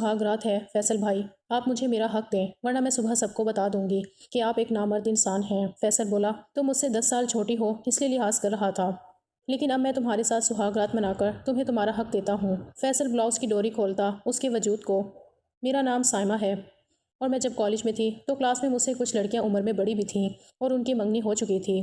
سہاگ رات ہے فیصل بھائی، آپ مجھے میرا حق دیں ورنہ میں صبح سب کو بتا دوں گی کہ آپ ایک نامرد انسان ہیں۔ فیصل بولا، تم مجھ سے 10 سال چھوٹی ہو اس لیے لحاظ کر رہا تھا، لیکن اب میں تمہارے ساتھ سہاگ رات منا کر تمہیں تمہارا حق دیتا ہوں۔ فیصل بلاؤز کی ڈوری کھولتا اس کے وجود کو، میرا نام سائمہ ہے اور میں جب کالج میں تھی تو کلاس میں مجھ سے کچھ لڑکیاں عمر میں بڑی بھی تھیں اور ان کی منگنی ہو چکی تھی۔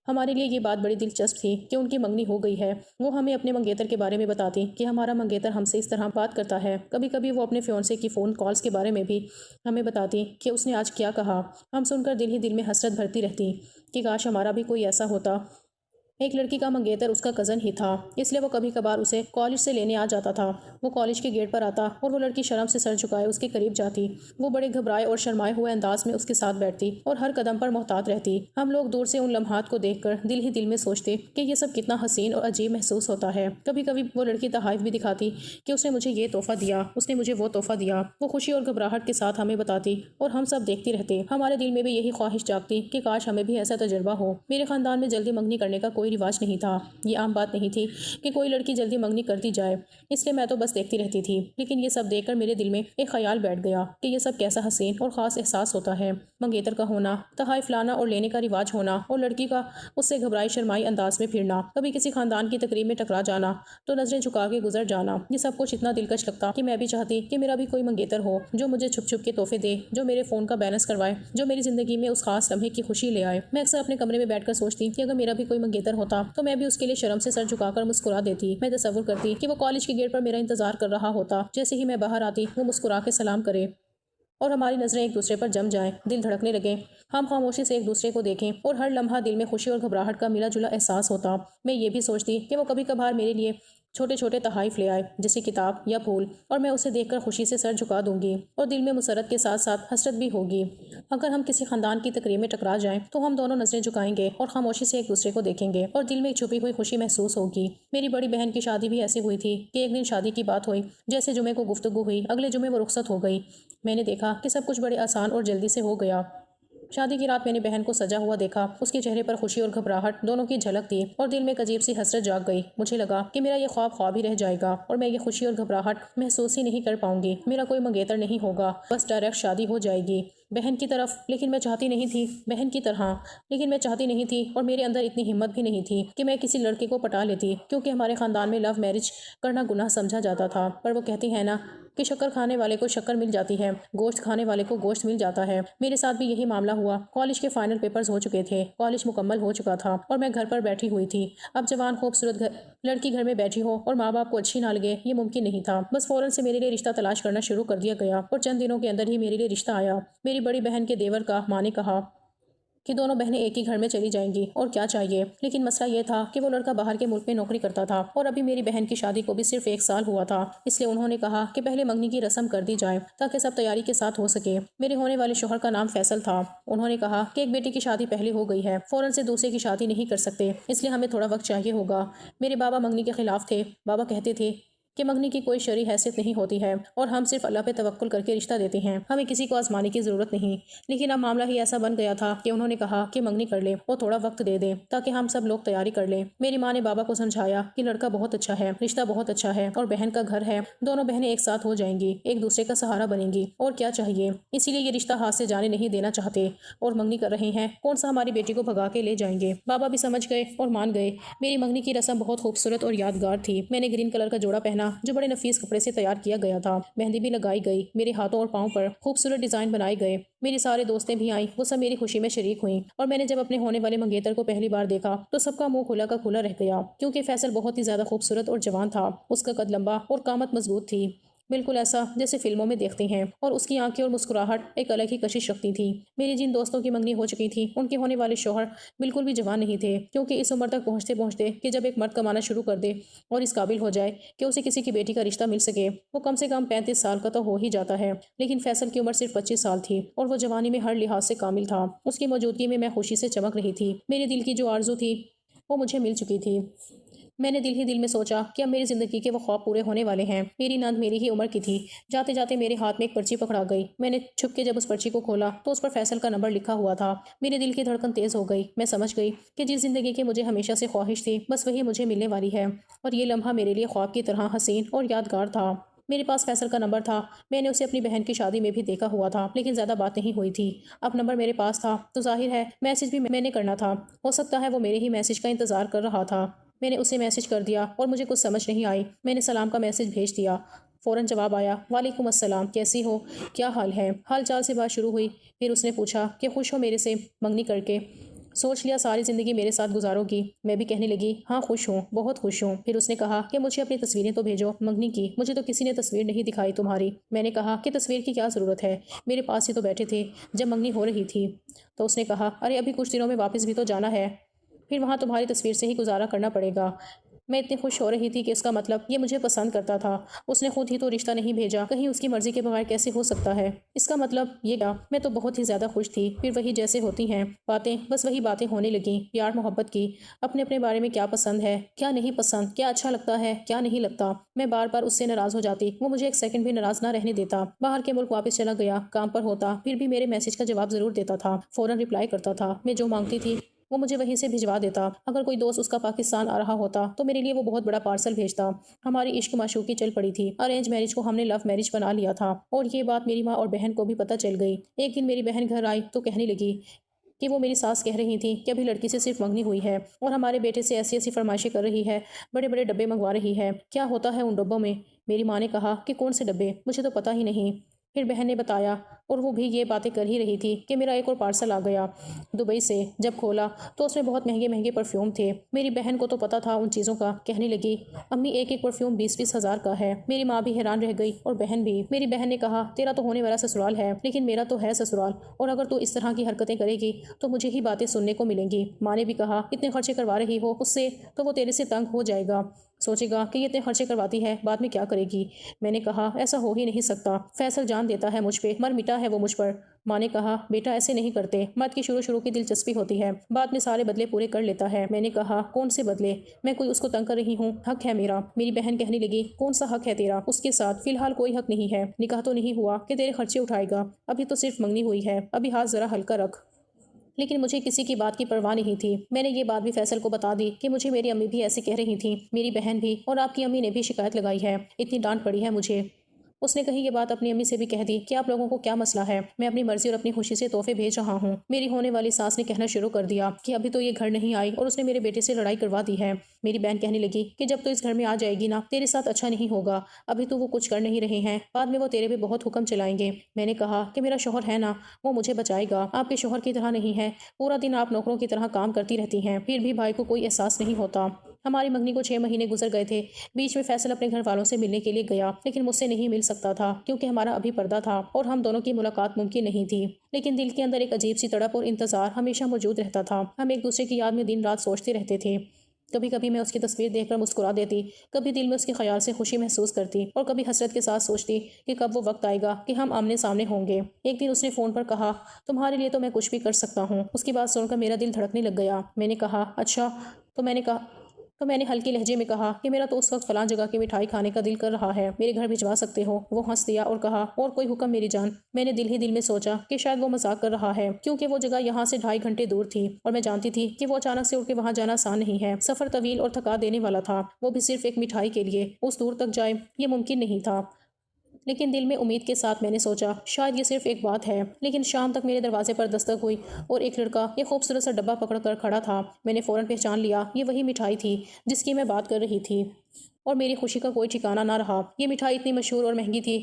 ہمارے لیے یہ بات بڑی دلچسپ تھی کہ ان کی منگنی ہو گئی ہے۔ وہ ہمیں اپنے منگیتر کے بارے میں بتاتی کہ ہمارا منگیتر ہم سے اس طرح بات کرتا ہے۔ کبھی کبھی وہ اپنے فیونسے کی فون کالز کے بارے میں بھی ہمیں بتاتی کہ اس نے آج کیا کہا۔ ہم سن کر دل ہی دل میں حسرت بھرتی رہتی کہ کاش ہمارا بھی کوئی ایسا ہوتا۔ ایک لڑکی کا منگیتر اس کا کزن ہی تھا، اس لیے وہ کبھی کبھار اسے کالج سے لینے آ جاتا تھا۔ وہ کالج کے گیٹ پر آتا اور وہ لڑکی شرم سے سر جھکائے اس کے قریب جاتی۔ وہ بڑے گھبرائے اور شرمائے ہوئے انداز میں اس کے ساتھ بیٹھتی اور ہر قدم پر محتاط رہتی۔ ہم لوگ دور سے ان لمحات کو دیکھ کر دل ہی دل میں سوچتے کہ یہ سب کتنا حسین اور عجیب محسوس ہوتا ہے۔ کبھی کبھی وہ لڑکی تحائف بھی دکھاتی کہ اس نے مجھے یہ تحفہ دیا، اس نے مجھے وہ تحفہ دیا۔ وہ خوشی اور گھبراہٹ کے ساتھ ہمیں بتاتی اور ہم سب دیکھتے رہتے۔ ہمارے دل میں بھی یہی خواہش جاگتی کہ کاش ہمیں بھی ایسا تجربہ ہو۔ میرے خاندان میں جلدی منگنی کرنے کا کوئی رواج نہیں تھا۔ یہ عام بات نہیں تھی کہ کوئی لڑکی جلدی منگنی کر دی جائے، اس لیے میں تو بس دیکھتی رہتی تھی۔ لیکن یہ سب دیکھ کر میرے دل میں ایک خیال بیٹھ گیا کہ یہ سب کیسا حسین اور خاص احساس ہوتا ہے۔ منگیتر کا ہونا، تحائف لانا اور لینے کا رواج ہونا، اور لڑکی کا اس سے گھبرائی شرمائی انداز میں پھرنا، کبھی کسی خاندان کی تقریب میں ٹکرا جانا تو نظریں جھکا کے گزر جانا، یہ سب کچھ اتنا دلکش لگتا کہ میں بھی چاہتی کہ میرا بھی کوئی منگیتر ہو جو مجھے چھپ چھپ کے تحفے دے، جو میرے فون کا بیلنس کروائے، جو میری زندگی میں اس خاص لمحے کی خوشی لے آئے۔ میں اکثر اپنے کمرے میں بیٹھ کر سوچتی کہ اگر میرا بھی کوئی منگیتر ہوتا تو میں بھی اس کے لیے شرم سے سر جھکا کر مسکرا دیتی۔ میں تصور کرتی کہ وہ کالج کے گیٹ پر میرا انتظار کر رہا ہوتا، جیسے ہی میں باہر آتی وہ مسکرا کے سلام کرے اور ہماری نظریں ایک دوسرے پر جم جائیں، دل دھڑکنے لگیں، ہم خاموشی سے ایک دوسرے کو دیکھیں اور ہر لمحہ دل میں خوشی اور گھبراہٹ کا ملا جلا احساس ہوتا۔ میں یہ بھی سوچتی کہ وہ کبھی کبھار میرے لیے چھوٹے چھوٹے تحائف لے آئے، جیسے کتاب یا پھول، اور میں اسے دیکھ کر خوشی سے سر جھکا دوں گی اور دل میں مسرت کے ساتھ ساتھ حسرت بھی ہوگی۔ اگر ہم کسی خاندان کی تقریب میں ٹکرا جائیں تو ہم دونوں نظریں جھکائیں گے اور خاموشی سے ایک دوسرے کو دیکھیں گے اور دل میں ایک چھپی ہوئی خوشی محسوس ہوگی۔ میری بڑی بہن کی شادی بھی ایسی ہوئی تھی کہ ایک دن شادی کی بات ہوئی، جیسے جمعے کو گفتگو ہوئی، اگلے جمعے وہ رخصت ہو گئی۔ میں نے دیکھا کہ سب کچھ بڑے آسان اور جلدی سے ہو گیا۔ شادی کی رات میں نے بہن کو سجا ہوا دیکھا، اس کے چہرے پر خوشی اور گھبراہٹ دونوں کی جھلک تھی اور دل میں ایک عجیب سی حسرت جاگ گئی۔ مجھے لگا کہ میرا یہ خواب خواب ہی رہ جائے گا اور میں یہ خوشی اور گھبراہٹ محسوس ہی نہیں کر پاؤں گی۔ میرا کوئی منگیتر نہیں ہوگا، بس ڈائریکٹ شادی ہو جائے گی بہن کی طرف، لیکن میں چاہتی نہیں تھی بہن کی طرح، لیکن میں چاہتی نہیں تھی اور میرے اندر اتنی ہمت بھی نہیں تھی کہ میں کسی لڑکے کو پٹا لیتی، کیونکہ ہمارے خاندان میں لو میرج کرنا گناہ سمجھا جاتا تھا۔ پر وہ کہتی ہیں نا کہ شکر کھانے والے کو شکر مل جاتی ہے، گوشت کھانے والے کو گوشت مل جاتا ہے۔ میرے ساتھ بھی یہی معاملہ ہوا۔ کالج کے فائنل پیپرز ہو چکے تھے، کالج مکمل ہو چکا تھا اور میں گھر پر بیٹھی ہوئی تھی۔ اب جوان خوبصورت لڑکی گھر میں بیٹھی ہو اور ماں باپ کو اچھی نہ لگے، یہ ممکن نہیں تھا۔ بس فوراً سے میرے لیے رشتہ تلاش کرنا شروع کر دیا گیا اور چند دنوں کے اندر ہی میرے لیے رشتہ آیا۔ میری بڑی بہن کے دیور کا ماں نے کہا کہ دونوں بہنیں ایک ہی گھر میں چلی جائیں گی اور کیا چاہیے، لیکن مسئلہ یہ تھا کہ وہ لڑکا باہر کے ملک میں نوکری کرتا تھا اور ابھی میری بہن کی شادی کو بھی صرف 1 سال ہوا تھا، اس لیے انہوں نے کہا کہ پہلے منگنی کی رسم کر دی جائے تاکہ سب تیاری کے ساتھ ہو سکے۔ میرے ہونے والے شوہر کا نام فیصل تھا۔ انہوں نے کہا کہ ایک بیٹی کی شادی پہلے ہو گئی ہے، فوراً سے دوسرے کی شادی نہیں کر سکتے، اس لیے ہمیں تھوڑا وقت چاہیے ہوگا۔ میرے بابا منگنی کے خلاف تھے، بابا کہتے تھے کہ منگنی کی کوئی شرعی حیثیت نہیں ہوتی ہے اور ہم صرف اللہ پہ توکل کر کے رشتہ دیتے ہیں، ہمیں کسی کو آزمانے کی ضرورت نہیں۔ لیکن اب معاملہ ہی ایسا بن گیا تھا کہ انہوں نے کہا کہ منگنی کر لیں اور تھوڑا وقت دے دیں تاکہ ہم سب لوگ تیاری کر لیں۔ میری ماں نے بابا کو سمجھایا کہ لڑکا بہت اچھا ہے، رشتہ بہت اچھا ہے اور بہن کا گھر ہے، دونوں بہنیں ایک ساتھ ہو جائیں گی، ایک دوسرے کا سہارا بنیں گی، اور کیا چاہیے، اسی لیے یہ رشتہ ہاتھ سے جانے نہیں دینا چاہتے اور منگنی کر رہے ہیں، کون سا ہماری بیٹی کو بھگا کے لے جائیں گے۔ بابا بھی سمجھ گئے اور مان گئے۔ میری منگنی کی رسم بہت خوبصورت اور یادگار تھی۔ میں نے گرین کلر کا جوڑا پہنا جو بڑے نفیس کپڑے سے تیار کیا گیا تھا، مہندی بھی لگائی گئی، میرے ہاتھوں اور پاؤں پر خوبصورت ڈیزائن بنائے گئے، میری سارے دوستیں بھی آئیں، وہ سب میری خوشی میں شریک ہوئیں، اور میں نے جب اپنے ہونے والے منگیتر کو پہلی بار دیکھا تو سب کا منہ کھلا کا کھلا رہ گیا، کیونکہ فیصل بہت ہی زیادہ خوبصورت اور جوان تھا، اس کا قد لمبا اور قامت مضبوط تھی، بالکل ایسا جیسے فلموں میں دیکھتے ہیں، اور اس کی آنکھیں اور مسکراہٹ ایک الگ ہی کشش رکھتی تھی۔ میری جن دوستوں کی منگنی ہو چکی تھی ان کے ہونے والے شوہر بالکل بھی جوان نہیں تھے، کیونکہ اس عمر تک پہنچتے پہنچتے کہ جب ایک مرد کمانا شروع کر دے اور اس قابل ہو جائے کہ اسے کسی کی بیٹی کا رشتہ مل سکے، وہ کم سے کم 35 سال کا تو ہو ہی جاتا ہے، لیکن فیصل کی عمر صرف 25 سال تھی اور وہ جوانی میں ہر لحاظ سے کامل تھا۔ اس کی موجودگی میں خوشی سے چمک رہی تھی، میرے دل کی جو آرزو تھی وہ مجھے مل چکی تھی۔ میں نے دل ہی دل میں سوچا کہ اب میری زندگی کے وہ خواب پورے ہونے والے ہیں۔ میری نند میری ہی عمر کی تھی۔ جاتے جاتے میرے ہاتھ میں ایک پرچی پکڑا گئی، میں نے چھپ کے جب اس پرچی کو کھولا تو اس پر فیصل کا نمبر لکھا ہوا تھا۔ میرے دل کی دھڑکن تیز ہو گئی، میں سمجھ گئی کہ جس زندگی کی مجھے ہمیشہ سے خواہش تھی بس وہی مجھے ملنے والی ہے، اور یہ لمحہ میرے لیے خواب کی طرح حسین اور یادگار تھا۔ میرے پاس فیصل کا نمبر تھا، میں نے اسے اپنی بہن کی شادی میں بھی دیکھا ہوا تھا، لیکن زیادہ بات نہیں ہوئی تھی۔ اب نمبر میرے پاس تھا تو ظاہر ہے میسج بھی میں نے کرنا تھا۔ ہو سکتا ہے وہ میرے ہی میسج کا انتظار کر رہا تھا۔ میں نے اسے میسج کر دیا اور مجھے کچھ سمجھ نہیں آئی۔ میں نے سلام کا میسج بھیج دیا، فوراً جواب آیا، وعلیکم السلام، کیسی ہو، کیا حال ہے؟ حال چال سے بات شروع ہوئی۔ پھر اس نے پوچھا کہ خوش ہو میرے سے منگنی کر کے؟ سوچ لیا ساری زندگی میرے ساتھ گزارو گی؟ میں بھی کہنے لگی، ہاں خوش ہوں، بہت خوش ہوں۔ پھر اس نے کہا کہ مجھے اپنی تصویریں تو بھیجو منگنی کی، مجھے تو کسی نے تصویر نہیں دکھائی تمہاری۔ میں نے کہا کہ تصویر کی کیا ضرورت ہے، میرے پاس ہی تو بیٹھے تھے جب منگنی ہو رہی تھی۔ تو اس نے کہا، ارے ابھی کچھ دنوں میں واپس بھی تو جانا ہے، پھر وہاں تمہاری تصویر سے ہی گزارا کرنا پڑے گا۔ میں اتنی خوش ہو رہی تھی کہ اس کا مطلب یہ مجھے پسند کرتا تھا۔ اس نے خود ہی تو رشتہ نہیں بھیجا، کہیں اس کی مرضی کے بغیر کیسے ہو سکتا ہے؟ اس کا مطلب یہ کیا؟ میں تو بہت ہی زیادہ خوش تھی۔ پھر وہی جیسے ہوتی ہیں باتیں، بس وہی باتیں ہونے لگیں، پیار محبت کی، اپنے اپنے بارے میں کیا پسند ہے، کیا نہیں پسند، کیا اچھا لگتا ہے، کیا نہیں لگتا۔ میں بار بار اس سے ناراض ہو جاتی، وہ مجھے ایک سیکنڈ بھی ناراض نہ رہنے دیتا۔ باہر کے ملک واپس چلا گیا، کام پر ہوتا، پھر بھی میرے میسج کا جواب ضرور دیتا تھا، فوراً رپلائی کرتا تھا۔ میں جو مانگتی تھی وہ مجھے وہیں سے بھجوا دیتا۔ اگر کوئی دوست اس کا پاکستان آ رہا ہوتا تو میرے لیے وہ بہت بڑا پارسل بھیجتا۔ ہماری عشق معشوقی چل پڑی تھی، ارینج میرج کو ہم نے لو میرج بنا لیا تھا، اور یہ بات میری ماں اور بہن کو بھی پتہ چل گئی۔ ایک دن میری بہن گھر آئی تو کہنے لگی کہ وہ میری ساس کہہ رہی تھی کہ ابھی لڑکی سے صرف منگنی ہوئی ہے اور ہمارے بیٹے سے ایسی ایسی فرمائشیں کر رہی ہے، بڑے بڑے ڈبے منگوا رہی ہے، کیا ہوتا ہے ان ڈبوں میں؟ میری ماں نے کہا کہ کون سے ڈبے، مجھے تو پتہ ہی نہیں۔ پھر بہن نے بتایا، اور وہ بھی یہ باتیں کر ہی رہی تھی کہ میرا ایک اور پارسل آ گیا دبئی سے۔ جب کھولا تو اس میں بہت مہنگے مہنگے پرفیوم تھے۔ میری بہن کو تو پتہ تھا ان چیزوں کا، کہنے لگی، امی ایک ایک پرفیوم 20-20 ہزار کا ہے۔ میری ماں بھی حیران رہ گئی اور بہن بھی۔ میری بہن نے کہا، تیرا تو ہونے والا سسرال ہے لیکن میرا تو ہے سسرال، اور اگر تو اس طرح کی حرکتیں کرے گی تو مجھے ہی باتیں سننے کو ملیں گی۔ ماں نے بھی کہا، اتنے خرچے کروا رہی ہو اس سے تو وہ تیرے سے تنگ ہو جائے گا، سوچے گا کہ یہ اتنے خرچے کرواتی ہے، بعد میں کیا کرے گی؟ میں نے کہا، ایسا ہو ہی نہیں سکتا، فیصل جان دیتا ہے مجھ پہ، مر مٹا ہے وہ مجھ پر۔ ماں نے کہا، بیٹا ایسے نہیں کرتے، مرد کی شروع کی دلچسپی ہوتی ہے، بعد میں سارے بدلے پورے کر لیتا ہے۔ میں نے کہا، کون سے بدلے؟ میں کوئی اس کو تنگ کر رہی ہوں؟ حق ہے میرا۔ میری بہن کہنے لگی، کون سا حق ہے تیرا اس کے ساتھ؟ فی الحال کوئی حق نہیں ہے، نکاح تو نہیں ہوا کہ تیرے خرچے اٹھائے گا، ابھی تو صرف منگنی ہوئی ہے، ابھی ہاتھ ذرا ہلکا رکھ۔ لیکن مجھے کسی کی بات کی پرواہ نہیں تھی۔ میں نے یہ بات بھی فیصل کو بتا دی کہ مجھے میری امی بھی ایسے کہہ رہی تھیں، میری بہن بھی، اور آپ کی امی نے بھی شکایت لگائی ہے، اتنی ڈانٹ پڑی ہے مجھے۔ اس نے کہیں یہ بات اپنی امی سے بھی کہہ دی کہ آپ لوگوں کو کیا مسئلہ ہے، میں اپنی مرضی اور اپنی خوشی سے تحفے بھیج رہا ہوں۔ میری ہونے والی ساس نے کہنا شروع کر دیا کہ ابھی تو یہ گھر نہیں آئی اور اس نے میرے بیٹے سے لڑائی کروا دی ہے۔ میری بہن کہنے لگی کہ جب تو اس گھر میں آ جائے گی نا، تیرے ساتھ اچھا نہیں ہوگا، ابھی تو وہ کچھ کر نہیں رہے ہیں، بعد میں وہ تیرے پہ بہت حکم چلائیں گے۔ میں نے کہا کہ میرا شوہر ہے نا، وہ مجھے بچائے گا، آپ کے شوہر کی طرح نہیں ہے، پورا دن آپ نوکروں کی طرح کام کرتی رہتی ہیں، پھر بھی بھائی کو کوئی احساس نہیں ہوتا۔ ہماری منگنی کو 6 مہینے گزر گئے تھے، بیچ میں فیصل اپنے گھر والوں سے ملنے کے لیے گیا، لیکن مجھ سے نہیں مل سکتا تھا کیونکہ ہمارا ابھی پردہ تھا اور ہم دونوں کی ملاقات ممکن نہیں تھی۔ لیکن دل کے اندر ایک عجیب سی تڑپ اور انتظار ہمیشہ موجود رہتا تھا، ہم ایک دوسرے کی یاد میں دن رات سوچتے رہتے تھے۔ کبھی کبھی میں اس کی تصویر دیکھ کر مسکرا دیتی، کبھی دل میں اس کے خیال سے خوشی محسوس کرتی، اور کبھی حسرت کے ساتھ سوچتی کہ کب وہ وقت آئے گا کہ ہم آمنے سامنے ہوں گے۔ ایک دن اس نے فون پر کہا، تمہارے لیے تو میں کچھ بھی کر سکتا ہوں۔ اس کی بات سن کر میرا دل دھڑکنے لگ گیا۔ میں نے کہا، اچھا؟ تو میں نے ہلکے لہجے میں کہا کہ میرا تو اس وقت فلاں جگہ کی مٹھائی کھانے کا دل کر رہا ہے، میرے گھر بھجوا سکتے ہو؟ وہ ہنس دیا اور کہا، اور کوئی حکم میری جان۔ میں نے دل ہی دل میں سوچا کہ شاید وہ مذاق کر رہا ہے، کیونکہ وہ جگہ یہاں سے 2.5 گھنٹے دور تھی اور میں جانتی تھی کہ وہ اچانک سے اٹھ کے وہاں جانا آسان نہیں ہے، سفر طویل اور تھکا دینے والا تھا، وہ بھی صرف ایک مٹھائی کے لیے اس دور تک جائے، یہ ممکن نہیں تھا۔ لیکن دل میں امید کے ساتھ میں نے سوچا شاید یہ صرف ایک بات ہے۔ لیکن شام تک میرے دروازے پر دستک ہوئی اور ایک لڑکا ایک خوبصورت سا ڈبہ پکڑ کر کھڑا تھا۔ میں نے فوراً پہچان لیا، یہ وہی مٹھائی تھی جس کی میں بات کر رہی تھی، اور میری خوشی کا کوئی ٹھکانہ نہ رہا۔ یہ مٹھائی اتنی مشہور اور مہنگی تھی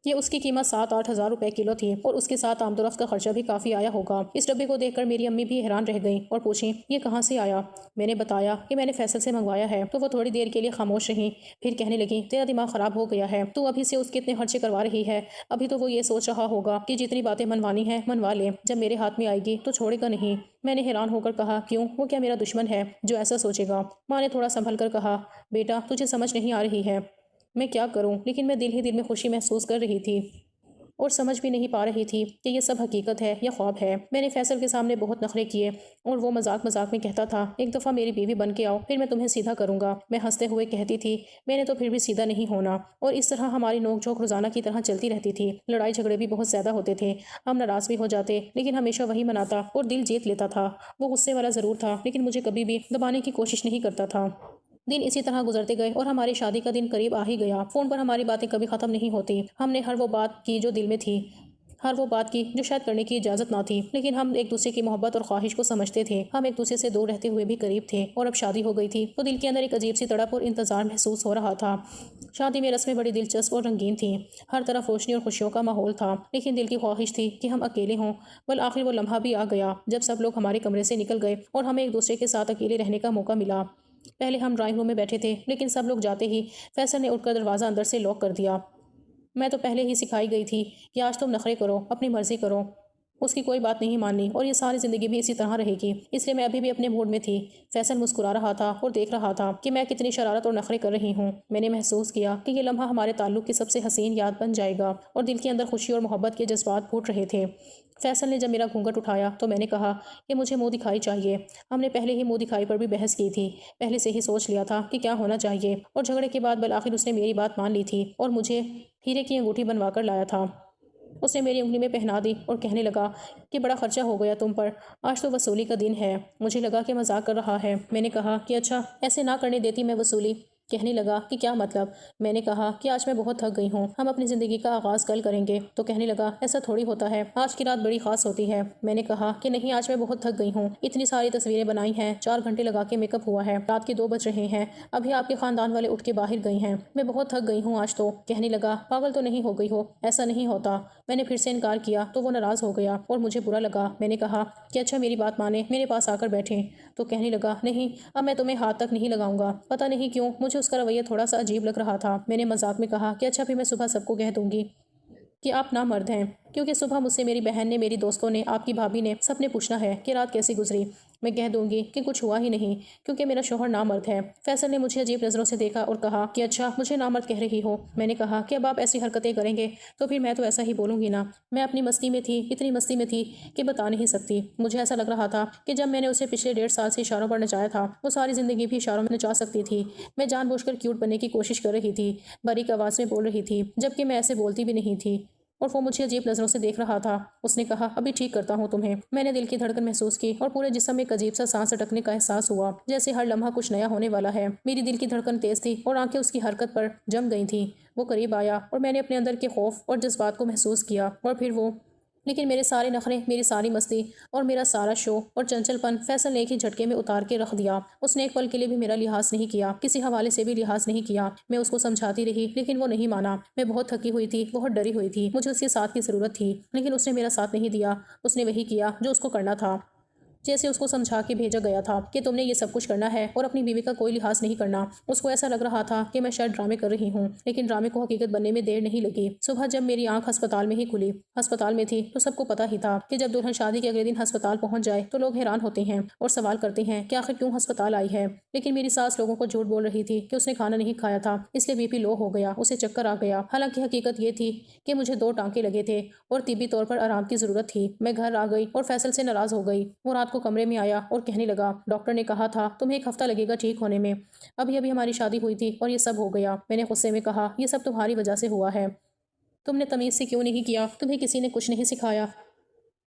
کہ اس کی قیمت 7-8 ہزار روپے کلو تھی، اور اس کے ساتھ آمد و رفت کا خرچہ بھی کافی آیا ہوگا۔ اس ڈبے کو دیکھ کر میری امی بھی حیران رہ گئیں اور پوچھیں، یہ کہاں سے آیا؟ میں نے بتایا کہ میں نے فیصل سے منگوایا ہے، تو وہ تھوڑی دیر کے لیے خاموش رہیں، پھر کہنے لگیں، تیرا دماغ خراب ہو گیا ہے، تو ابھی سے اس کے اتنے خرچے کروا رہی ہے، ابھی تو وہ یہ سوچ رہا ہوگا کہ جتنی باتیں منوانی ہیں منوا لے، جب میرے ہاتھ میں آئے گی تو چھوڑے گا نہیں۔ میں نے حیران ہو کر کہا، کیوں، وہ کیا میرا دشمن ہے جو ایسا سوچے گا؟ ماں نے تھوڑا سنبھل کر کہا، بیٹا تجھے سمجھ نہیں آ رہی ہے، میں کیا کروں؟ لیکن میں دل ہی دل میں خوشی محسوس کر رہی تھی اور سمجھ بھی نہیں پا رہی تھی کہ یہ سب حقیقت ہے یا خواب ہے۔ میں نے فیصل کے سامنے بہت نخرے کیے اور وہ مذاق مذاق میں کہتا تھا، ایک دفعہ میری بیوی بن کے آؤ، پھر میں تمہیں سیدھا کروں گا۔ میں ہنستے ہوئے کہتی تھی، میں نے تو پھر بھی سیدھا نہیں ہونا، اور اس طرح ہماری نوک جھوک روزانہ کی طرح چلتی رہتی تھی۔ لڑائی جھگڑے بھی بہت زیادہ ہوتے تھے، ہم ناراض بھی ہو جاتے، لیکن ہمیشہ وہی مناتا اور دل جیت لیتا تھا۔ وہ غصے والا ضرور تھا لیکن مجھے کبھی بھی دبانے کی کوشش نہیں کرتا تھا۔ دن اسی طرح گزرتے گئے اور ہماری شادی کا دن قریب آ ہی گیا۔ فون پر ہماری باتیں کبھی ختم نہیں ہوتی۔ ہم نے ہر وہ بات کی جو دل میں تھی، ہر وہ بات کی جو شاید کرنے کی اجازت نہ تھی، لیکن ہم ایک دوسرے کی محبت اور خواہش کو سمجھتے تھے۔ ہم ایک دوسرے سے دور رہتے ہوئے بھی قریب تھے، اور اب شادی ہو گئی تھی تو دل کے اندر ایک عجیب سی تڑپ اور انتظار محسوس ہو رہا تھا۔ شادی میں رسمیں بڑی دلچسپ اور رنگین تھیں، ہر طرف روشنی اور خوشیوں کا ماحول تھا، لیکن دل کی خواہش تھی کہ ہم اکیلے ہوں۔ بالآخر وہ لمحہ بھی آ گیا جب سب لوگ ہمارے کمرے سے نکل گئے اور ہمیں ایک دوسرے کے ساتھ اکیلے رہنے کا موقع ملا۔ پہلے ہم ڈرائنگ روم میں بیٹھے تھے، لیکن سب لوگ جاتے ہی فیصل نے اٹھ کر دروازہ اندر سے لاک کر دیا۔ میں تو پہلے ہی سکھائی گئی تھی کہ آج تم نخرے کرو، اپنی مرضی کرو، اس کی کوئی بات نہیں ماننی، اور یہ ساری زندگی بھی اسی طرح رہے گی، اس لیے میں ابھی بھی اپنے موڈ میں تھی۔ فیصل مسکرا رہا تھا اور دیکھ رہا تھا کہ میں کتنی شرارت اور نخرے کر رہی ہوں۔ میں نے محسوس کیا کہ یہ لمحہ ہمارے تعلق کی سب سے حسین یاد بن جائے گا، اور دل کے اندر خوشی اور محبت کے جذبات پھوٹ رہے تھے۔ فیصل نے جب میرا گھونگھٹ اٹھایا تو میں نے کہا کہ مجھے منہ دکھائی چاہیے۔ ہم نے پہلے ہی منہ دکھائی پر بھی بحث کی تھی، پہلے سے ہی سوچ لیا تھا کہ کیا ہونا چاہیے، اور جھگڑے کے بعد بالآخر اس نے میری بات مان لی تھی اور مجھے ہیرے کی انگوٹھی بنوا کر لایا تھا۔ اس نے میری انگلی میں پہنا دی اور کہنے لگا کہ بڑا خرچہ ہو گیا تم پر، آج تو وصولی کا دن ہے۔ مجھے لگا کہ مذاق کر رہا ہے۔ میں نے کہا کہ اچھا، ایسے نہ کرنے دیتی میں وصولی۔ کہنے لگا کہ کیا مطلب؟ میں نے کہا کہ آج میں بہت تھک گئی ہوں، ہم اپنی زندگی کا آغاز کل کریں گے۔ تو کہنے لگا ایسا تھوڑی ہوتا ہے، آج کی رات بڑی خاص ہوتی ہے۔ میں نے کہا کہ نہیں، آج میں بہت تھک گئی ہوں، اتنی ساری تصویریں بنائی ہیں، 4 گھنٹے لگا کے میک اپ ہوا ہے، رات کے 2 بج رہے ہیں، ابھی آپ کے خاندان والے اٹھ کے باہر گئے ہیں، میں بہت تھک گئی ہوں آج تو۔ کہنے لگا پاگل تو نہیں ہو گئی ہو، ایسا نہیں ہوتا۔ میں نے پھر سے انکار کیا تو وہ ناراض ہو گیا اور مجھے برا لگا۔ میں نے کہا کہ اچھا میری بات مانیں، میرے پاس آ کر بیٹھیں۔ تو کہنے لگا نہیں، اب میں تمہیں ہاتھ تک نہیں لگاؤں گا۔ پتہ نہیں کیوں مجھے اس کا رویہ تھوڑا سا عجیب لگ رہا تھا۔ میں نے مذاق میں کہا کہ اچھا پھر میں صبح سب کو کہہ دوں گی کہ آپ نامرد ہیں، کیونکہ صبح مجھ سے میری بہن نے، میری دوستوں نے، آپ کی بھابھی نے، سب نے پوچھنا ہے کہ رات کیسی گزری۔ میں کہہ دوں گی کہ کچھ ہوا ہی نہیں، کیونکہ میرا شوہر نامرد ہے۔ فیصل نے مجھے عجیب نظروں سے دیکھا اور کہا کہ اچھا مجھے نامرد کہہ رہی ہو۔ میں نے کہا کہ اب آپ ایسی حرکتیں کریں گے تو پھر میں تو ایسا ہی بولوں گی نا۔ میں اپنی مستی میں تھی، اتنی مستی میں تھی کہ بتا نہیں سکتی۔ مجھے ایسا لگ رہا تھا کہ جب میں نے اسے پچھلے 1.5 سال سے اشاروں پر نچایا تھا، وہ ساری زندگی بھی اشاروں میں نچا سکتی تھی۔ میں جان بوجھ کر کیوٹ بننے کی کوشش کر رہی تھی، باریک آواز میں بول رہی تھی، جبکہ میں ایسے بولتی بھی نہیں تھی، اور وہ مجھے عجیب نظروں سے دیکھ رہا تھا۔ اس نے کہا ابھی ٹھیک کرتا ہوں تمہیں۔ میں نے دل کی دھڑکن محسوس کی اور پورے جسم میں ایک عجیب سا سانس اٹکنے کا احساس ہوا، جیسے ہر لمحہ کچھ نیا ہونے والا ہے۔ میری دل کی دھڑکن تیز تھی اور آنکھیں اس کی حرکت پر جم گئی تھیں۔ وہ قریب آیا اور میں نے اپنے اندر کے خوف اور جذبات کو محسوس کیا، اور پھر وہ، لیکن میرے سارے نخرے، میری ساری مستی اور میرا سارا شو اور چنچل پن فیصل نے ایک ہی جھٹکے میں اتار کے رکھ دیا۔ اس نے ایک پل کے لیے بھی میرا لحاظ نہیں کیا، کسی حوالے سے بھی لحاظ نہیں کیا۔ میں اس کو سمجھاتی رہی لیکن وہ نہیں مانا۔ میں بہت تھکی ہوئی تھی، بہت ڈری ہوئی تھی، مجھے اس کے ساتھ کی ضرورت تھی، لیکن اس نے میرا ساتھ نہیں دیا۔ اس نے وہی کیا جو اس کو کرنا تھا، جیسے اس کو سمجھا کے بھیجا گیا تھا کہ تم نے یہ سب کچھ کرنا ہے اور اپنی بیوی کا کوئی لحاظ نہیں کرنا۔ اس کو ایسا لگ رہا تھا کہ میں شاید ڈرامے کر رہی ہوں، لیکن ڈرامے کو حقیقت بننے میں دیر نہیں لگی۔ صبح جب میری آنکھ ہسپتال میں ہی کھلی، ہسپتال میں تھی، تو سب کو پتہ ہی تھا کہ جب دلہن شادی کے اگلے دن ہسپتال پہنچ جائے تو لوگ حیران ہوتے ہیں اور سوال کرتے ہیں کہ آخر کیوں ہسپتال آئی ہے۔ لیکن میری ساس لوگوں کو جھوٹ بول رہی تھی کہ اس نے کھانا نہیں کھایا تھا، اس لیے بی پی لو ہو گیا، اسے چکر آ گیا۔ حالانکہ حقیقت یہ تھی کہ مجھے 2 ٹانکے لگے تھے اور طبی طور پر آرام کی ضرورت تھی۔ میں گھر آ گئی اور فیصل سے ناراض ہو گئی۔ وہ رات کو کمرے میں آیا اور کہنے لگا ڈاکٹر نے کہا تھا تمہیں 1 ہفتہ لگے گا ٹھیک ہونے میں، ابھی ہماری شادی ہوئی تھی اور یہ سب ہو گیا۔ میں نے غصے میں کہا یہ سب تمہاری وجہ سے ہوا ہے، تم نے تمیز سے کیوں نہیں کیا، تمہیں کسی نے کچھ نہیں سکھایا،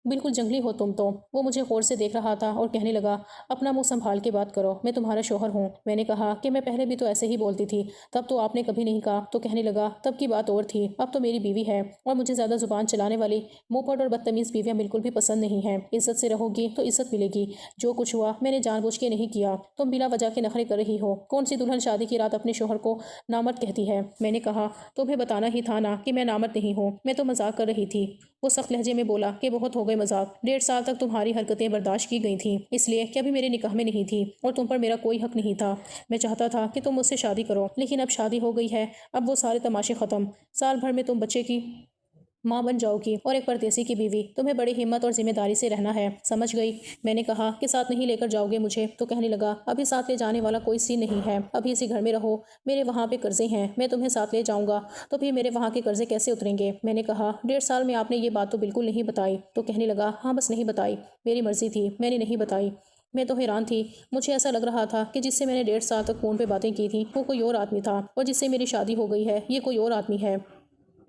بالکل جنگلی ہو تم تو۔ وہ مجھے غور سے دیکھ رہا تھا اور کہنے لگا اپنا منہ سنبھال کے بات کرو، میں تمہارا شوہر ہوں۔ میں نے کہا کہ میں پہلے بھی تو ایسے ہی بولتی تھی، تب تو آپ نے کبھی نہیں کہا۔ تو کہنے لگا تب کی بات اور تھی، اب تو میری بیوی ہے، اور مجھے زیادہ زبان چلانے والی منہ اور بدتمیز بیویاں بالکل بھی پسند نہیں ہیں۔ عزت سے رہو گی تو عزت ملے گی۔ جو کچھ ہوا میں نے جان بوجھ کے نہیں کیا، تم بلا وجہ کے نخرے کر رہی ہو۔ کون سی دلہن شادی کی رات اپنے شوہر کو نامرد کہتی ہے؟ میں نے کہا تمہیں بتانا ہی تھا نا کہ میں نامرد نہیں ہوں، میں تو مذاق کر رہی تھی۔ وہ سخت لہجے میں بولا کہ بہت ہو گئے مذاق، 1.5 سال تک تمہاری حرکتیں برداشت کی گئی تھیں، اس لیے کہ ابھی میرے نکاح میں نہیں تھی اور تم پر میرا کوئی حق نہیں تھا۔ میں چاہتا تھا کہ تم مجھ سے شادی کرو، لیکن اب شادی ہو گئی ہے، اب وہ سارے تماشے ختم۔ سال بھر میں تم بچے کی ماں بن جاؤ گی اور ایک پردیسی کی بیوی، تمہیں بڑی ہمت اور ذمہ داری سے رہنا ہے، سمجھ گئی؟ میں نے کہا کہ ساتھ نہیں لے کر جاؤ گے مجھے؟ تو کہنے لگا ابھی ساتھ لے جانے والا کوئی سین نہیں ہے، ابھی اسی گھر میں رہو، میرے وہاں پہ قرضے ہیں، میں تمہیں ساتھ لے جاؤں گا تو پھر میرے وہاں کے قرضے کیسے اتریں گے؟ میں نے کہا 1.5 سال میں آپ نے یہ بات تو بالکل نہیں بتائی۔ تو کہنے لگا ہاں بس نہیں بتائی، میری مرضی تھی، میں نے نہیں بتائی۔ میں تو حیران تھی، مجھے ایسا لگ رہا تھا کہ جس سے میں نے 1.5 سال تک فون پہ باتیں کی تھیں وہ کوئی اور آدمی تھا، اور جس سے میری شادی ہو گئی ہے یہ کوئی اور آدمی ہے۔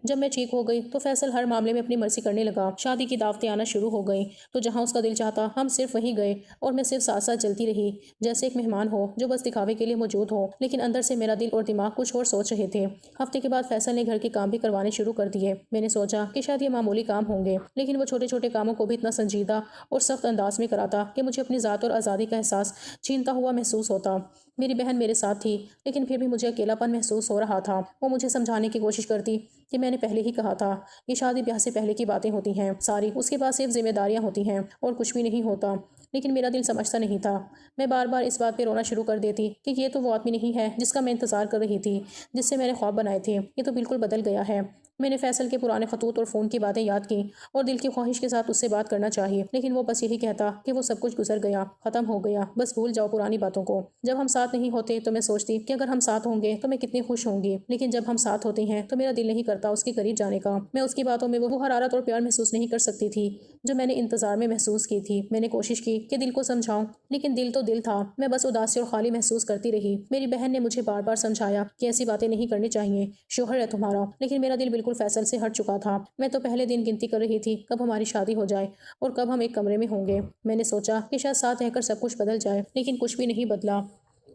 جب میں ٹھیک ہو گئی تو فیصل ہر معاملے میں اپنی مرضی کرنے لگا۔ شادی کی دعوتیں آنا شروع ہو گئیں تو جہاں اس کا دل چاہتا ہم صرف وہیں گئے اور میں صرف ساتھ ساتھ چلتی رہی، جیسے ایک مہمان ہو جو بس دکھاوے کے لیے موجود ہو، لیکن اندر سے میرا دل اور دماغ کچھ اور سوچ رہے تھے۔ ہفتے کے بعد فیصل نے گھر کے کام بھی کروانے شروع کر دیے۔ میں نے سوچا کہ شاید یہ معمولی کام ہوں گے، لیکن وہ چھوٹے چھوٹے کاموں کو بھی اتنا سنجیدہ اور سخت انداز میں کراتا کہ مجھے اپنی ذات اور آزادی کا احساس چھینتا ہوا محسوس ہوتا۔ میری بہن میرے ساتھ تھی، لیکن پھر بھی مجھے اکیلا پن محسوس ہو رہا تھا۔ وہ مجھے سمجھانے کی کوشش کرتی کہ میں نے پہلے ہی کہا تھا، یہ شادی بیاہ سے پہلے کی باتیں ہوتی ہیں ساری، اس کے پاس صرف ذمہ داریاں ہوتی ہیں اور کچھ بھی نہیں ہوتا، لیکن میرا دل سمجھتا نہیں تھا۔ میں بار بار اس بات پہ رونا شروع کر دیتی کہ یہ تو وہ آدمی نہیں ہے جس کا میں انتظار کر رہی تھی، جس سے میں نے خواب بنائے تھے، یہ تو بالکل بدل گیا ہے۔ میں نے فیصل کے پرانے خطوط اور فون کی باتیں یاد کی اور دل کی خواہش کے ساتھ اس سے بات کرنا چاہی، لیکن وہ بس یہی کہتا کہ وہ سب کچھ گزر گیا، ختم ہو گیا، بس بھول جاؤ پرانی باتوں کو۔ جب ہم ساتھ نہیں ہوتے تو میں سوچتی کہ اگر ہم ساتھ ہوں گے تو میں کتنی خوش ہوں گی، لیکن جب ہم ساتھ ہوتے ہیں تو میرا دل نہیں کرتا اس کے قریب جانے کا۔ میں اس کی باتوں میں وہ حرارت اور پیار محسوس نہیں کر سکتی تھی جو میں نے انتظار میں محسوس کی تھی۔ میں نے کوشش کی کہ دل کو سمجھاؤں، لیکن دل تو دل تھا، میں بس اداسی اور خالی محسوس کرتی رہی۔ میری بہن نے مجھے بار بار سمجھایا کہ ایسی باتیں نہیں کرنی چاہیے، شوہر ہے تمہارا، لیکن میرا دل بالکل فیصل سے ہٹ چکا تھا۔ میں تو پہلے دن گنتی کر رہی تھی کب ہماری شادی ہو جائے اور کب ہم ایک کمرے میں ہوں گے۔ میں نے سوچا کہ شاید ساتھ رہ کر سب کچھ بدل جائے، لیکن کچھ بھی نہیں بدلا۔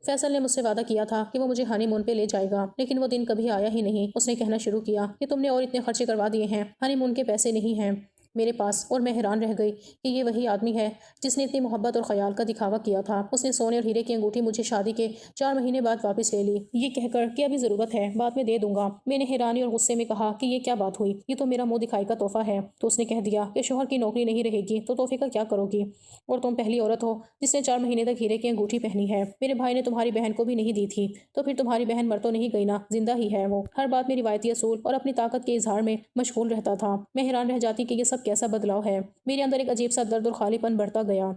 فیصل نے مجھ سے وعدہ کیا تھا کہ وہ مجھے ہانی مون پہ لے جائے گا، لیکن وہ دن کبھی آیا ہی نہیں۔ اس نے کہنا شروع کیا کہ تم نے اور اتنے خرچے کروا دیے ہیں، ہانی مون کے پیسے نہیں ہیں میرے پاس، اور میں حیران رہ گئی کہ یہ وہی آدمی ہے جس نے اتنی محبت اور خیال کا دکھاوا کیا تھا۔ اس نے سونے اور ہیرے کی انگوٹھی مجھے شادی کے 4 مہینے بعد واپس لے لی، یہ کہہ کر کہ ابھی ضرورت ہے، بعد میں دے دوں گا۔ میں نے حیرانی اور غصے میں کہا کہ یہ کیا بات ہوئی، یہ تو میرا منہ دکھائی کا تحفہ ہے۔ تو اس نے کہہ دیا کہ شوہر کی نوکری نہیں رہے گی تو تحفے کا کیا کرو گی، اور تم پہلی عورت ہو جس نے 4 مہینے تک ہیرے کی انگوٹھی پہنی ہے، میرے بھائی نے تمہاری بہن کو بھی نہیں دی تھی، تو پھر تمہاری بہن مر تو نہیں گئی نا، زندہ ہی ہے وہ۔ ہر بات میں روایتی اصول اور اپنی طاقت کے اظہار میں مشغول رہتا تھا۔ میں حیران رہ جاتی کہ یہ سب کیسا بدلاؤ ہے۔ میرے اندر ایک عجیب سا درد اور خالی پن بڑھتا گیا۔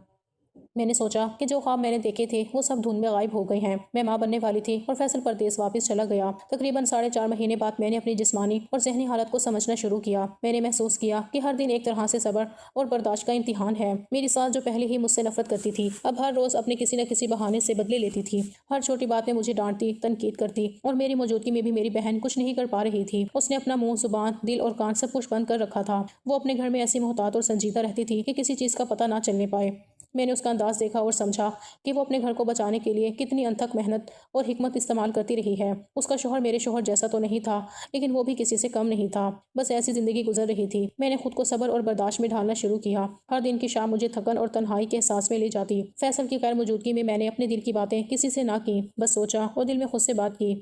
میں نے سوچا کہ جو خواب میں نے دیکھے تھے وہ سب دھند میں غائب ہو گئے ہیں۔ میں ماں بننے والی تھی اور فیصل پردیس واپس چلا گیا۔ تقریباً 4.5 مہینے بعد میں نے اپنی جسمانی اور ذہنی حالت کو سمجھنا شروع کیا۔ میں نے محسوس کیا کہ ہر دن ایک طرح سے صبر اور برداشت کا امتحان ہے۔ میری ساس جو پہلے ہی مجھ سے نفرت کرتی تھی، اب ہر روز اپنے کسی نہ کسی بہانے سے بدلے لیتی تھی۔ ہر چھوٹی بات میں مجھے ڈانٹتی، تنقید کرتی، اور میری موجودگی میں بھی میری بہن کچھ نہیں کر پا رہی تھی۔ اس نے اپنا منہ، زبان، دل اور کان سب کچھ بند کر رکھا تھا۔ وہ اپنے گھر میں ایسی محتاط اور سنجیدہ رہتی تھی کہ کسی چیز کا پتہ نہ چلنے پائے۔ میں نے اس کا انداز دیکھا اور سمجھا کہ وہ اپنے گھر کو بچانے کے لیے کتنی انتھک محنت اور حکمت استعمال کرتی رہی ہے۔ اس کا شوہر میرے شوہر جیسا تو نہیں تھا، لیکن وہ بھی کسی سے کم نہیں تھا۔ بس ایسی زندگی گزر رہی تھی۔ میں نے خود کو صبر اور برداشت میں ڈھالنا شروع کیا۔ ہر دن کی شام مجھے تھکن اور تنہائی کے احساس میں لے جاتی۔ فیصل کی غیر موجودگی میں نے اپنے دل کی باتیں کسی سے نہ کی، بس سوچا اور دل میں خود سے بات کی۔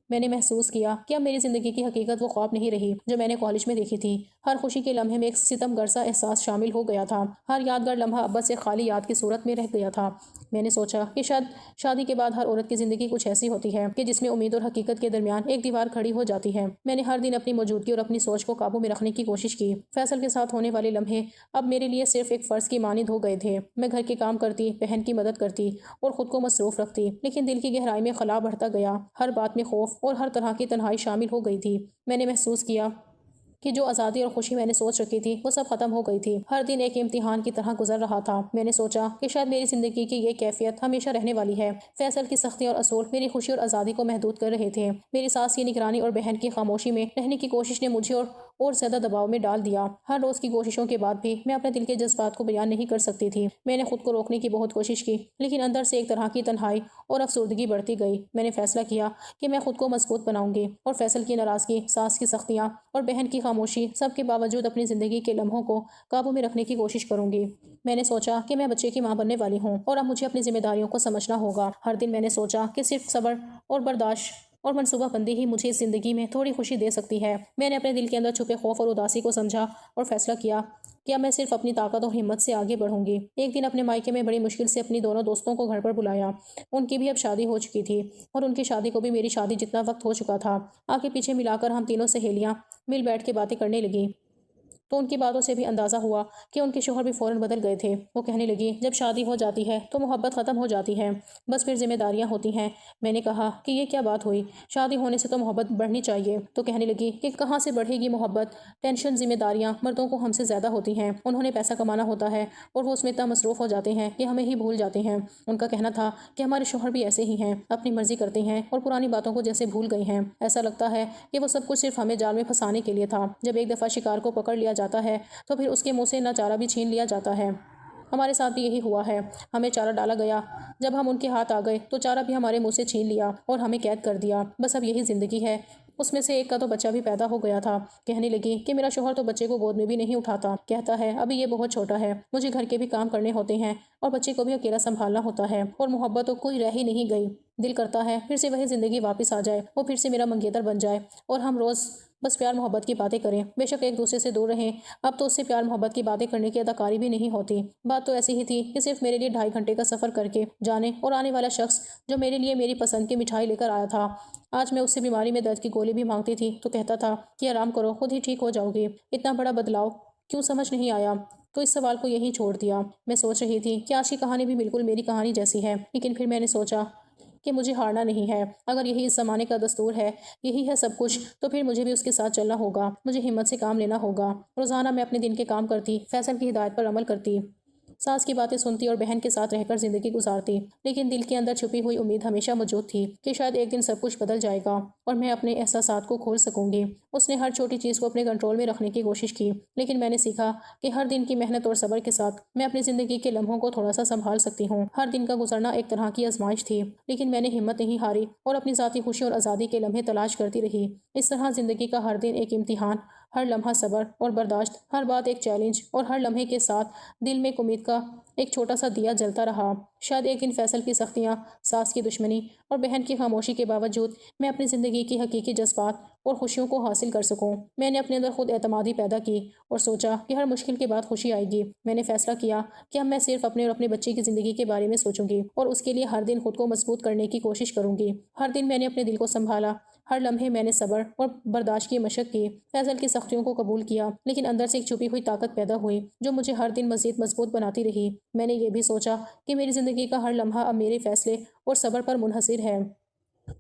میں نے محسوس کیا کہ اب میری زندگی کی حقیقت وہ خواب نہیں رہی جو میں نے کالج میں دیکھی تھی۔ ہر خوشی کے لمحے میں ایک ستم گرسا احساس شامل ہو گیا تھا۔ ہر یادگار لمحہ اب بس ایک خالی یاد کی صورت میں رہ گیا تھا۔ میں نے سوچا کہ شاید شادی کے بعد ہر عورت کی زندگی کچھ ایسی ہوتی ہے کہ جس میں امید اور حقیقت کے درمیان ایک دیوار کھڑی ہو جاتی ہے۔ میں نے ہر دن اپنی موجودگی اور اپنی سوچ کو قابو میں رکھنے کی کوشش کی۔ فیصل کے ساتھ ہونے والے لمحے اب میرے لیے صرف ایک فرض کی مانند ہو گئے تھے۔ میں گھر کے کام کرتی، بہن کی مدد کرتی اور خود کو مصروف رکھتی، لیکن دل کی گہرائی میں خلا بڑھتا گیا۔ ہر بات میں خوف اور ہر طرح کی تنہائی شامل ہو گئی تھی۔ میں نے محسوس کیا کہ جو آزادی اور خوشی میں نے سوچ رکھی تھی وہ سب ختم ہو گئی تھی۔ ہر دن ایک امتحان کی طرح گزر رہا تھا۔ میں نے سوچا کہ شاید میری زندگی کی یہ کیفیت ہمیشہ رہنے والی ہے۔ فیصل کی سختی اور اصول میری خوشی اور آزادی کو محدود کر رہے تھے۔ میری ساس کی نگرانی اور بہن کی خاموشی میں رہنے کی کوشش نے مجھے اور زیادہ دباؤ میں ڈال دیا۔ ہر روز کی کوششوں کے بعد بھی میں اپنے دل کے جذبات کو بیان نہیں کر سکتی تھی۔ میں نے خود کو روکنے کی بہت کوشش کی، لیکن اندر سے ایک طرح کی تنہائی اور افسردگی بڑھتی گئی۔ میں نے فیصلہ کیا کہ میں خود کو مضبوط بناؤں گی اور فیصل کی ناراضگی، ساس کی سختیاں اور بہن کی خاموشی، سب کے باوجود اپنی زندگی کے لمحوں کو قابو میں رکھنے کی کوشش کروں گی۔ میں نے سوچا کہ میں بچے کی ماں بننے والی ہوں اور اب مجھے اپنی ذمہ داریوں کو سمجھنا ہوگا۔ ہر دن میں نے سوچا کہ صرف صبر اور برداشت اور منصوبہ بندی ہی مجھے اس زندگی میں تھوڑی خوشی دے سکتی ہے۔ میں نے اپنے دل کے اندر چھپے خوف اور اداسی کو سمجھا اور فیصلہ کیا کہ اب میں صرف اپنی طاقت اور ہمت سے آگے بڑھوں گی۔ ایک دن اپنے مائکے میں بڑی مشکل سے اپنی دونوں دوستوں کو گھر پر بلایا۔ ان کی بھی اب شادی ہو چکی تھی اور ان کی شادی کو بھی میری شادی جتنا وقت ہو چکا تھا۔ آگے پیچھے ملا کر ہم تینوں سہیلیاں مل بیٹھ کے باتیں کرنے لگیں۔ تو ان کی باتوں سے بھی اندازہ ہوا کہ ان کے شوہر بھی فوراً بدل گئے تھے۔ وہ کہنے لگی، جب شادی ہو جاتی ہے تو محبت ختم ہو جاتی ہے، بس پھر ذمہ داریاں ہوتی ہیں۔ میں نے کہا کہ یہ کیا بات ہوئی، شادی ہونے سے تو محبت بڑھنی چاہیے۔ تو کہنے لگی کہ کہاں سے بڑھے گی محبت، ٹینشن ذمہ داریاں مردوں کو ہم سے زیادہ ہوتی ہیں، انہوں نے پیسہ کمانا ہوتا ہے اور وہ اس میں اتنا مصروف ہو جاتے ہیں کہ ہمیں ہی بھول جاتے ہیں۔ ان کا کہنا تھا کہ ہمارے شوہر بھی ایسے ہی ہیں، اپنی مرضی کرتے ہیں اور پرانی باتوں کو جیسے بھول گئے ہیں۔ ایسا لگتا ہے کہ وہ سب کچھ صرف ہمیں جال میں پھنسانے کے لیے تھا۔ جب ایک دفعہ شکار کو پکڑ لیا جاتا ہے تو پھر اس کے منہ سے نہ چارہ بھی چھین لیا جاتا ہے۔ ہمارے ساتھ بھی یہی ہوا ہے، ہمیں چارہ ڈالا گیا، جب ہم ان کے ہاتھ آ گئے تو چارہ بھی ہمارے منہ سے چھین لیا اور ہمیں قید کر دیا۔ بس اب یہی زندگی ہے۔ اس میں سے ایک کا تو بچہ بھی پیدا ہو گیا تھا۔ کہنے لگی کہ میرا شوہر تو بچے کو گود میں بھی نہیں اٹھاتا، کہتا ہے ابھی یہ بہت چھوٹا ہے، مجھے گھر کے بھی کام کرنے ہوتے ہیں اور بچے کو بھی اکیلا سنبھالنا ہوتا ہے، اور محبت تو کوئی رہ ہی نہیں گئی۔ دل کرتا ہے پھر سے وہی زندگی واپس آ جائے، وہ پھر سے میرا منگیتر بن جائے اور ہم روز بس پیار محبت کی باتیں کریں، بے شک ایک دوسرے سے دور رہیں۔ اب تو اس سے پیار محبت کی باتیں کرنے کی اداکاری بھی نہیں ہوتی۔ بات تو ایسی ہی تھی کہ صرف میرے لیے 2.5 گھنٹے کا سفر کر کے جانے اور آنے والا شخص جو میرے لیے میری پسند کی مٹھائی لے کر آیا تھا، آج میں اس سے بیماری میں درد کی گولی بھی مانگتی تھی تو کہتا تھا کہ آرام کرو، خود ہی ٹھیک ہو جاؤ گی۔ اتنا بڑا بدلاؤ کیوں سمجھ نہیں آیا؟ تو اس سوال کو یہیں چھوڑ دیا۔ میں سوچ رہی تھی کہ آج کی کہانی بھی بالکل میری کہانی جیسی ہے، لیکن پھر میں نے سوچا کہ مجھے ہارنا نہیں ہے۔ اگر یہی اس زمانے کا دستور ہے، یہی ہے سب کچھ، تو پھر مجھے بھی اس کے ساتھ چلنا ہوگا، مجھے ہمت سے کام لینا ہوگا۔ روزانہ میں اپنے دن کے کام کرتی، فیصل کی ہدایت پر عمل کرتی، ساس کی باتیں سنتی اور بہن کے ساتھ رہ کر زندگی گزارتی، لیکن دل کے اندر چھپی ہوئی امید ہمیشہ موجود تھی کہ شاید ایک دن سب کچھ بدل جائے گا اور میں اپنے احساسات کو کھول سکوں گی۔ اس نے ہر چھوٹی چیز کو اپنے کنٹرول میں رکھنے کی کوشش کی، لیکن میں نے سیکھا کہ ہر دن کی محنت اور صبر کے ساتھ میں اپنی زندگی کے لمحوں کو تھوڑا سا سنبھال سکتی ہوں۔ ہر دن کا گزرنا ایک طرح کی آزمائش تھی، لیکن میں نے ہمت نہیں ہاری اور اپنی ذاتی خوشی اور آزادی کے لمحے تلاش کرتی رہی۔ اس طرح زندگی کا ہر دن ایک امتحان، ہر لمحہ صبر اور برداشت، ہر بات ایک چیلنج، اور ہر لمحے کے ساتھ دل میں امید کا ایک چھوٹا سا دیا جلتا رہا۔ شاید ایک دن فیصل کی سختیاں، ساس کی دشمنی اور بہن کی خاموشی کے باوجود میں اپنی زندگی کی حقیقی جذبات اور خوشیوں کو حاصل کر سکوں۔ میں نے اپنے اندر خود اعتمادی پیدا کی اور سوچا کہ ہر مشکل کے بعد خوشی آئے گی۔ میں نے فیصلہ کیا کہ اب میں صرف اپنے اور اپنے بچے کی زندگی کے بارے میں سوچوں گی اور اس کے لیے ہر دن خود کو مضبوط کرنے کی کوشش کروں گی۔ ہر دن میں نے اپنے دل کو سنبھالا، ہر لمحے میں نے صبر اور برداشت کی مشق کی، فیصل کی سختیوں کو قبول کیا، لیکن اندر سے ایک چھپی ہوئی طاقت پیدا ہوئی جو مجھے ہر دن مزید مضبوط بناتی رہی۔ میں نے یہ بھی سوچا کہ میری زندگی کا ہر لمحہ اب میرے فیصلے اور صبر پر منحصر ہے،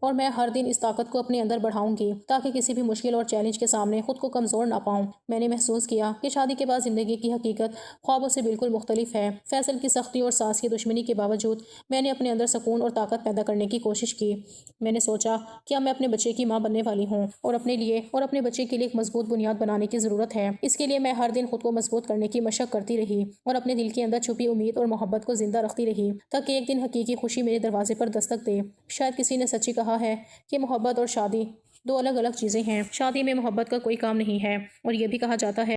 اور میں ہر دن اس طاقت کو اپنے اندر بڑھاؤں گی تاکہ کسی بھی مشکل اور چیلنج کے سامنے خود کو کمزور نہ پاؤں۔ میں نے محسوس کیا کہ شادی کے بعد زندگی کی حقیقت خوابوں سے بالکل مختلف ہے۔ فیصل کی سختی اور ساس کی دشمنی کے باوجود میں نے اپنے اندر سکون اور طاقت پیدا کرنے کی کوشش کی۔ میں نے سوچا کہ اب میں اپنے بچے کی ماں بننے والی ہوں اور اپنے لیے اور اپنے بچے کے لیے ایک مضبوط بنیاد بنانے کی ضرورت ہے۔ اس کے لیے میں ہر دن خود کو مضبوط کرنے کی مشق کرتی رہی اور اپنے دل کے اندر چھپی امید اور محبت کو زندہ رکھتی رہی تاکہ ایک دن حقیقی خوشی میرے دروازے پر دستک دے۔ شاید کسی نے سچی کہا ہے کہ محبت اور شادی دو الگ الگ چیزیں ہیں۔ شادی میں محبت کا کوئی کام نہیں ہے، اور یہ بھی کہا جاتا ہے